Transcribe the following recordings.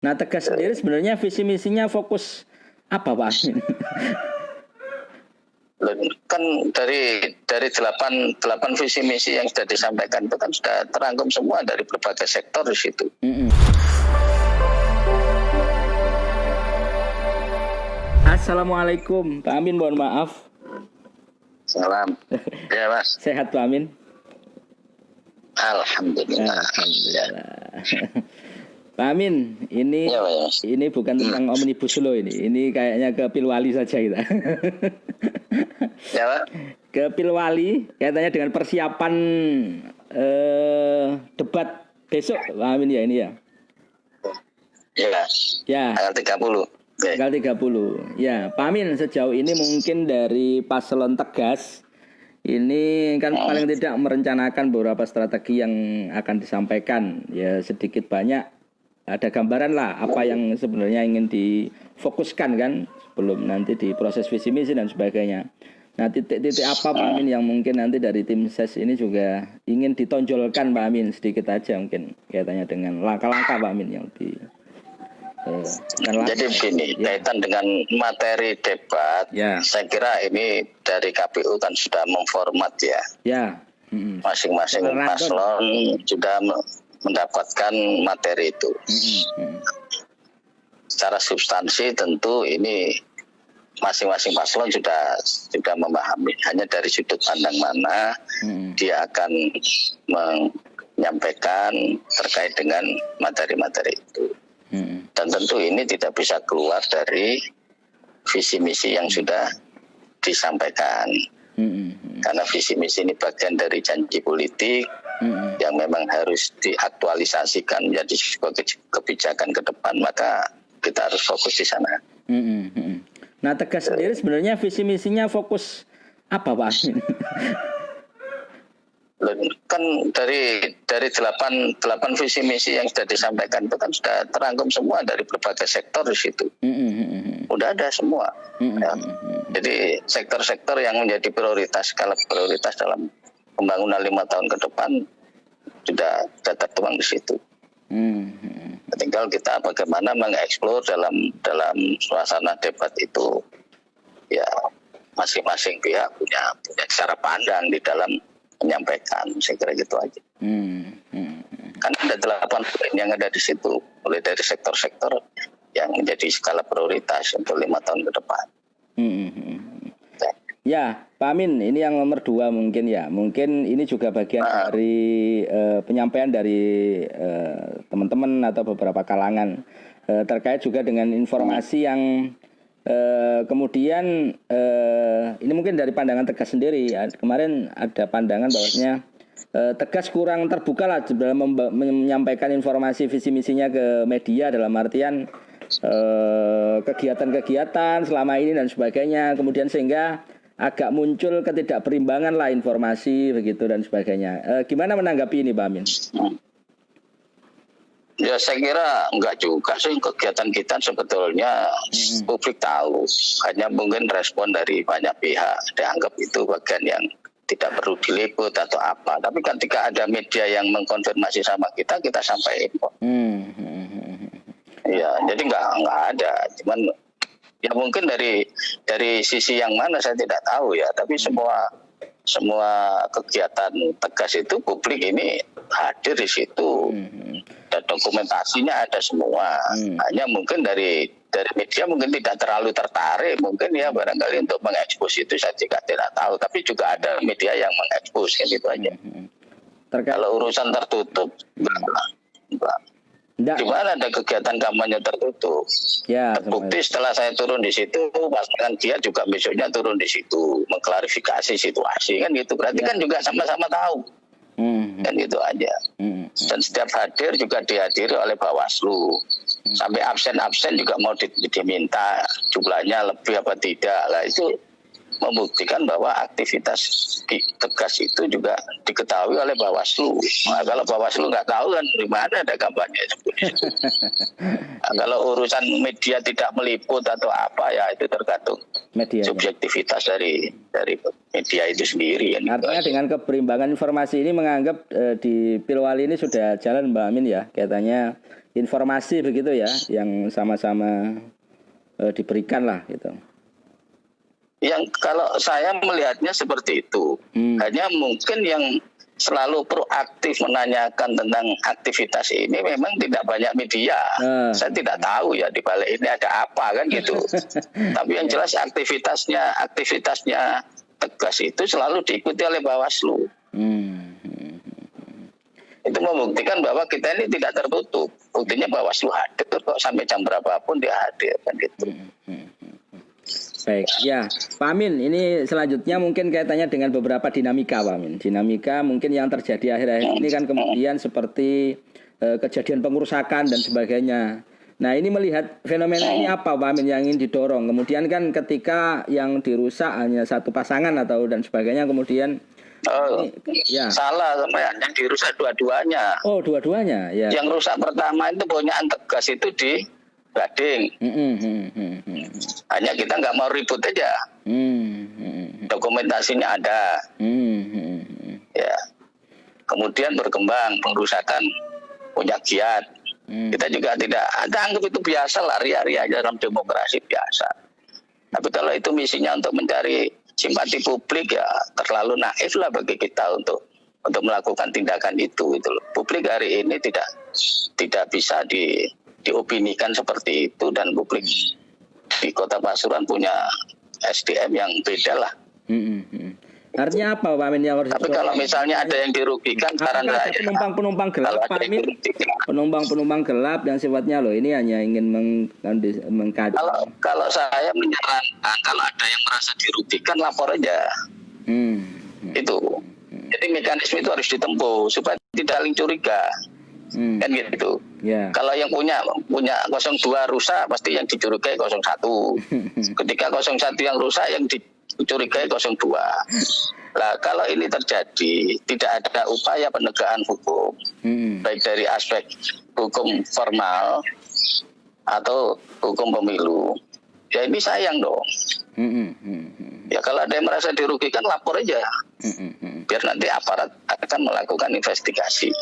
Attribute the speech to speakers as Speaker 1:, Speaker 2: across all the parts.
Speaker 1: Nah, Tegas sendiri sebenarnya visi misinya fokus apa, Pak Amin?
Speaker 2: Kan dari 8 visi misi yang sudah disampaikan itu kan sudah terangkum semua dari berbagai sektor di situ.
Speaker 1: Assalamualaikum, Pak Amin, mohon maaf.
Speaker 2: Salam. Ya, Mas.
Speaker 1: Sehat, Pak Amin?
Speaker 2: Alhamdulillah.
Speaker 1: Pak Amin, ini
Speaker 2: ya, Mas.
Speaker 1: Ini bukan tentang omnibus law ini. Ini kayaknya ke Pilwali saja kita.
Speaker 2: Ya, Pak.
Speaker 1: Ke Pilwali, kaitannya dengan persiapan debat besok, Pak Amin ya ini ya.
Speaker 2: Ya. Tanggal 30.
Speaker 1: Tanggal 30. Ya, Pak Amin, sejauh ini mungkin dari paslon Tegas ini kan paling tidak merencanakan beberapa strategi yang akan disampaikan. Ya, sedikit banyak ada gambaran lah apa yang sebenarnya ingin difokuskan kan sebelum nanti di proses visi misi dan sebagainya. Nah, titik-titik apa Pak Amin yang mungkin nanti dari tim ses ini juga ingin ditonjolkan Pak Amin sedikit aja mungkin kaitannya dengan langkah-langkah Pak Amin yang di
Speaker 2: Jadi begini, kaitan dengan materi debat, saya kira ini dari KPU kan sudah memformat ya. Masing-masing paslon sudah mendapatkan materi itu. Secara substansi tentu ini masing-masing paslon sudah memahami. Hanya dari sudut pandang mana dia akan menyampaikan terkait dengan materi-materi itu. Dan tentu ini tidak bisa keluar dari visi misi yang sudah disampaikan. Karena visi misi ini bagian dari janji politik yang memang harus diaktualisasikan menjadi kebijakan ke depan, maka kita harus fokus di sana.
Speaker 1: Nah, Tegas sendiri sebenarnya visi misinya fokus apa, Pak Amin?
Speaker 2: Kan dari 8 visi misi yang sudah disampaikan itu kan sudah terangkum semua dari berbagai sektor di situ. Udah ada semua. Ya. Jadi sektor-sektor yang menjadi prioritas, skala prioritas dalam pembangunan 5 tahun ke depan sudah tertuang di situ. Tinggal kita bagaimana mengeksplor dalam suasana debat itu, ya masing-masing pihak punya cara pandang di dalam menyampaikan, saya kira gitu aja. Kan ada 8 poin yang ada di situ, mulai dari sektor-sektor yang menjadi skala prioritas untuk 5 tahun ke depan.
Speaker 1: Ya, Pak Amin, ini yang nomor 2 mungkin ya. Mungkin ini juga bagian dari penyampaian dari teman-teman atau beberapa kalangan terkait juga dengan informasi yang kemudian ini mungkin dari pandangan Tegas sendiri. Kemarin ada pandangan bahwasanya Tegas kurang terbuka lah dalam menyampaikan informasi visi misinya ke media, dalam artian kegiatan-kegiatan selama ini dan sebagainya, kemudian sehingga agak muncul ketidakberimbangan lah informasi begitu dan sebagainya. Gimana menanggapi ini, Pak Amin?
Speaker 2: Ya, saya kira enggak juga sih, kegiatan kita sebetulnya publik tahu. Hanya mungkin respon dari banyak pihak dianggap itu bagian yang tidak perlu diliput atau apa. Tapi ketika ada media yang mengkonfirmasi sama kita sampaikan. Ya, jadi enggak ada. Cuman ya mungkin dari sisi yang mana saya tidak tahu ya. Tapi semua kegiatan Tegas itu publik ini hadir di situ. Dan dokumentasinya ada semua. Hanya mungkin dari media mungkin tidak terlalu tertarik, mungkin ya barangkali untuk mengekspos itu saya juga tidak tahu. Tapi juga ada media yang mengekspos, kan gitu aja. Kalau urusan tertutup, enggak. Gimana ada kegiatan kampanye tertutup? Ya, terbukti setelah saya turun di situ, pasangan dia juga besoknya turun di situ mengklarifikasi situasi, kan gitu. Berarti kan juga sama-sama tahu. Kan gitu aja. Dan setiap hadir juga dihadiri oleh Bawaslu. Sampai absen juga mau diminta jumlahnya lebih apa tidak. Lah itu membuktikan bahwa aktivitas Tegas itu juga diketahui oleh Bawaslu. Nah, kalau Bawaslu nggak tahu kan di mana ada kampanye seperti itu. Nah, kalau urusan media tidak meliput atau apa ya itu tergantung media, subjektivitas dari media itu sendiri.
Speaker 1: Artinya dengan keberimbangan informasi ini menganggap di Pilwali ini sudah jalan Mbak Amin ya, katanya informasi begitu ya, yang sama-sama diberikan lah gitu.
Speaker 2: Yang kalau saya melihatnya seperti itu, hanya mungkin yang selalu proaktif menanyakan tentang aktivitas ini memang tidak banyak media. Saya tidak tahu ya di balik ini ada apa kan gitu. Tapi yang jelas aktivitasnya Tegas itu selalu diikuti oleh Bawaslu. Itu membuktikan bahwa kita ini tidak tertutup. Buktinya Bawaslu hadir kok sampai jam berapapun dia hadir kan gitu.
Speaker 1: Baik, ya Pak Amin, ini selanjutnya mungkin kaitannya dengan beberapa dinamika Pak Amin. Dinamika mungkin yang terjadi akhir-akhir ini kan kemudian seperti kejadian pengerusakan dan sebagainya. Nah ini melihat fenomena ini apa Pak Amin yang ingin didorong? Kemudian kan ketika yang dirusak hanya satu pasangan atau dan sebagainya, kemudian
Speaker 2: ya. Salah sama yang dirusak dua-duanya.
Speaker 1: Oh dua-duanya ya.
Speaker 2: Yang rusak pertama itu punyaan Tegas itu di Gading. Hanya kita nggak mau ribut aja. Dokumentasinya ada. Ya. Kemudian berkembang pengerusakan punya Giat. Kita juga tidak anggap itu biasa lah, ria-ria aja dalam demokrasi biasa. Tapi kalau itu misinya untuk mencari simpati publik ya terlalu naif lah bagi kita untuk melakukan tindakan itu. Publik hari ini tidak bisa diopinikan seperti itu, dan publik di Kota Pasuruan punya SDM yang beda lah.
Speaker 1: Artinya apa Pak Amin yang harus? Tapi
Speaker 2: kalau misalnya ada yang dirugikan, saran saya
Speaker 1: penumpang gelap Pak Amin, penumpang gelap yang sifatnya loh ini hanya ingin mengkaji.
Speaker 2: Kalau saya menyarankan kalau ada yang merasa dirugikan lapor aja. Itu. Jadi mekanisme itu harus ditempuh supaya tidak saling curiga. Kan gitu. Kalau yang punya 02 rusak pasti yang dicurigai 01. Ketika 01 yang rusak yang dicurigai 02. Nah, kalau ini terjadi tidak ada upaya penegakan hukum, baik dari aspek hukum formal atau hukum pemilu, ya ini sayang dong. Ya kalau ada yang merasa dirugikan lapor aja, biar nanti aparat akan melakukan investigasi.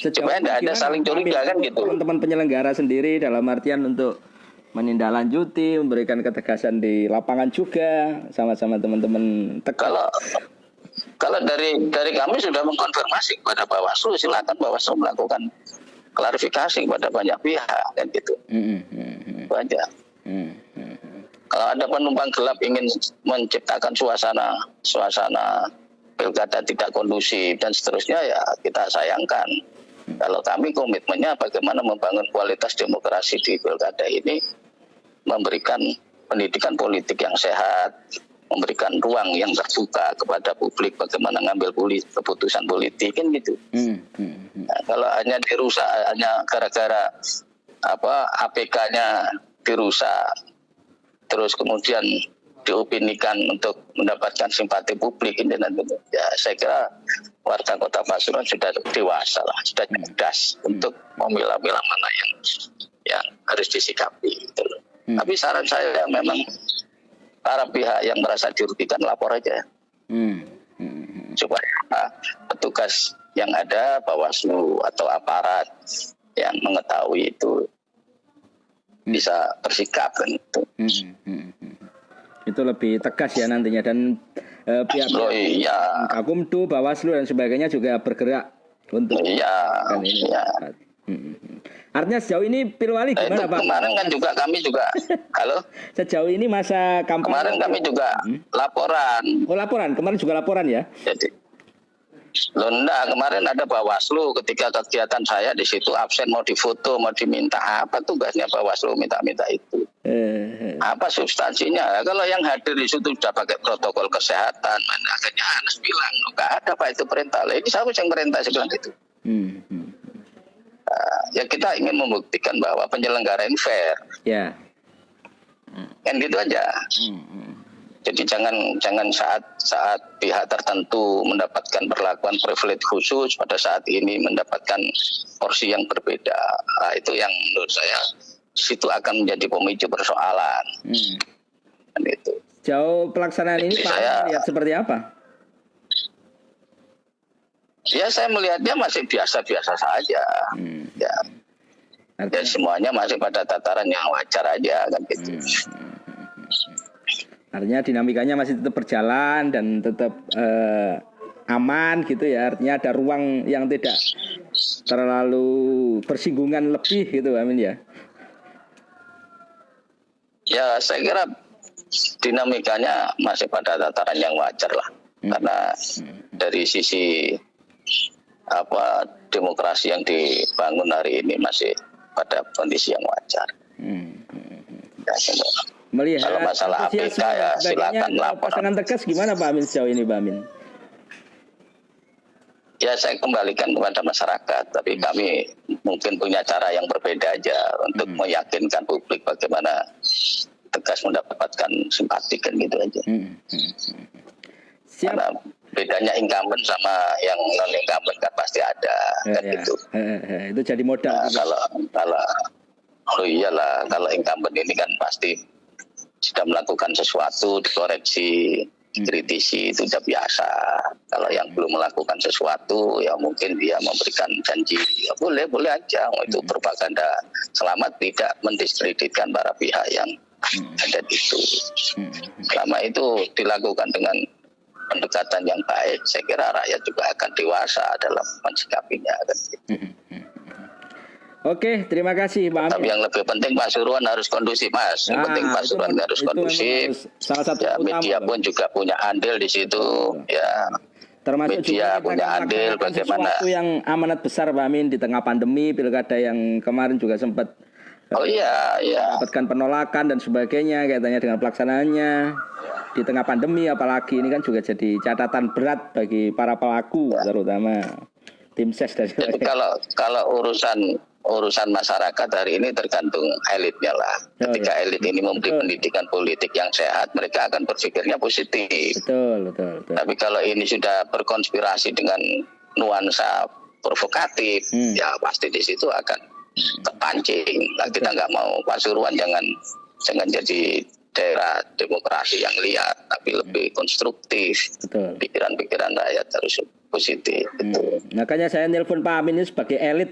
Speaker 2: Supaya tidak ada saling curiga kan gitu.
Speaker 1: Teman-teman penyelenggara sendiri dalam artian untuk menindaklanjuti, memberikan ketegasan di lapangan juga sama-sama teman-teman Tegas. Kalau
Speaker 2: dari kami sudah mengkonfirmasi kepada Bawaslu, silakan Bawaslu melakukan klarifikasi kepada banyak pihak kan gitu. Itu aja. Kalau ada penumpang gelap ingin menciptakan suasana pilkada tidak kondusif dan seterusnya, ya kita sayangkan. Kalau kami komitmennya bagaimana membangun kualitas demokrasi di pilkada ini, memberikan pendidikan politik yang sehat, memberikan ruang yang terbuka kepada publik, bagaimana ngambil keputusan politik kan gitu. Nah, kalau hanya dirusak hanya gara-gara APK-nya dirusak, terus kemudian diopinikan untuk mendapatkan simpati publik ini dan ya saya kira warga Kota Pasuruan sudah dewasa lah, sudah cerdas untuk memilah-milah mana yang harus disikapi gitu loh. Tapi saran saya memang para pihak yang merasa dirugikan lapor aja. Supaya petugas yang ada, Bawaslu atau aparat yang mengetahui itu bisa bersikap kan itu.
Speaker 1: Itu lebih tegas ya nantinya, dan pihak Gakumdu, Bawaslu dan sebagainya juga bergerak untuk Artinya sejauh ini Pilwali gimana Pak?
Speaker 2: Kemarin kan juga kami halo?
Speaker 1: Sejauh ini masa kampanye
Speaker 2: kemarin kami juga laporan.
Speaker 1: Oh laporan, kemarin juga laporan ya?
Speaker 2: Jadi kemarin ada Bawaslu ketika kegiatan saya di situ absen, mau difoto, mau diminta apa, tugasnya Bawaslu minta itu. Apa substansinya? Kalau yang hadir di situ sudah pakai protokol kesehatan, akhirnya Anas bilang, nggak ada Pak itu perintah. Ini siapa yang perintah, saya bilang gitu. Ya kita ingin membuktikan bahwa penyelenggara ini fair. Kan gitu aja. Jadi jangan saat pihak tertentu mendapatkan perlakuan privilege khusus, pada saat ini mendapatkan porsi yang berbeda. Nah, itu yang menurut saya situ akan menjadi pemicu persoalan. Dan itu.
Speaker 1: Jauh pelaksanaan ini Pak lihat seperti apa?
Speaker 2: Ya saya melihatnya masih biasa-biasa saja. Ya. Ya semuanya masih pada tataran yang wajar aja kan gitu.
Speaker 1: Artinya dinamikanya masih tetap berjalan dan tetap aman gitu ya. Artinya ada ruang yang tidak terlalu bersinggungan lebih gitu, Amin ya.
Speaker 2: Ya saya kira dinamikanya masih pada tataran yang wajar lah. Karena dari sisi demokrasi yang dibangun hari ini masih pada kondisi yang wajar. Ya,
Speaker 1: Melihat
Speaker 2: kalau masalah APK ya silakan lapor.
Speaker 1: Pasangan Tegas gimana Pak Amin sejauh ini, Pak Amin?
Speaker 2: Ya saya kembalikan kepada masyarakat, tapi kami mungkin punya cara yang berbeda aja untuk meyakinkan publik bagaimana Tegas mendapatkan simpati kan gitu aja.
Speaker 1: Siap.
Speaker 2: Karena bedanya incumbent sama yang non incumbent kan pasti ada kan gitu.
Speaker 1: Itu jadi modal.
Speaker 2: Kalau oh iyalah, kalau incumbent ini kan pasti sudah melakukan sesuatu, dikoreksi, dikritisi, itu sudah biasa. Kalau yang belum melakukan sesuatu, ya mungkin dia memberikan janji, ya boleh aja, itu propaganda. Selama tidak mendiskreditkan para pihak yang ada di itu. Selama itu dilakukan dengan pendekatan yang baik, saya kira rakyat juga akan dewasa dalam mensikapinya.
Speaker 1: Oke, terima kasih Pak Amin.
Speaker 2: Tapi yang lebih penting Pak Suruhan harus kondusif, Mas. Yang penting Pak Suruhan harus kondusif.
Speaker 1: Salah satu
Speaker 2: ya, media pun juga punya andil di situ. Ya,
Speaker 1: termasuk
Speaker 2: media
Speaker 1: juga
Speaker 2: punya andil bagaimana.
Speaker 1: Sesuatu yang amanat besar Pak Amin di tengah pandemi, pilkada yang kemarin juga sempat mendapatkan penolakan dan sebagainya kaitannya dengan pelaksanaannya di tengah pandemi, apalagi ini kan juga jadi catatan berat bagi para pelaku terutama tim ses dan
Speaker 2: sebagainya. Jadi kalau urusan masyarakat hari ini tergantung elitnya lah. Ketika elit ini memberi pendidikan politik yang sehat, mereka akan berpikirnya positif.
Speaker 1: Betul.
Speaker 2: Tapi kalau ini sudah berkonspirasi dengan nuansa provokatif, ya pasti di situ akan terpancing. Nah, kita nggak mau Pasuruan jangan jadi daerah demokrasi yang liar, tapi lebih konstruktif.
Speaker 1: Betul.
Speaker 2: Pikiran-pikiran rakyat harus positif.
Speaker 1: Makanya saya nelpon Pak Amin ini sebagai elit.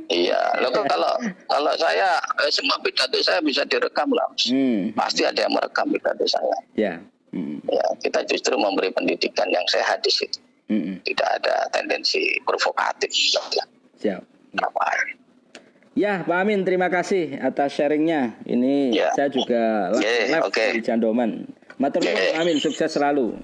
Speaker 2: Iya, loh kalau saya semua pidato saya bisa direkam lah. Pasti ada yang merekam pidato saya.
Speaker 1: Ya.
Speaker 2: Ya, kita justru memberi pendidikan yang sehat di situ. Tidak ada tendensi provokatif.
Speaker 1: Siap. Ya, Pak Amin, terima kasih atas sharingnya. Ini saya juga live di Jandoman. Matur nuwun Pak Amin, sukses selalu.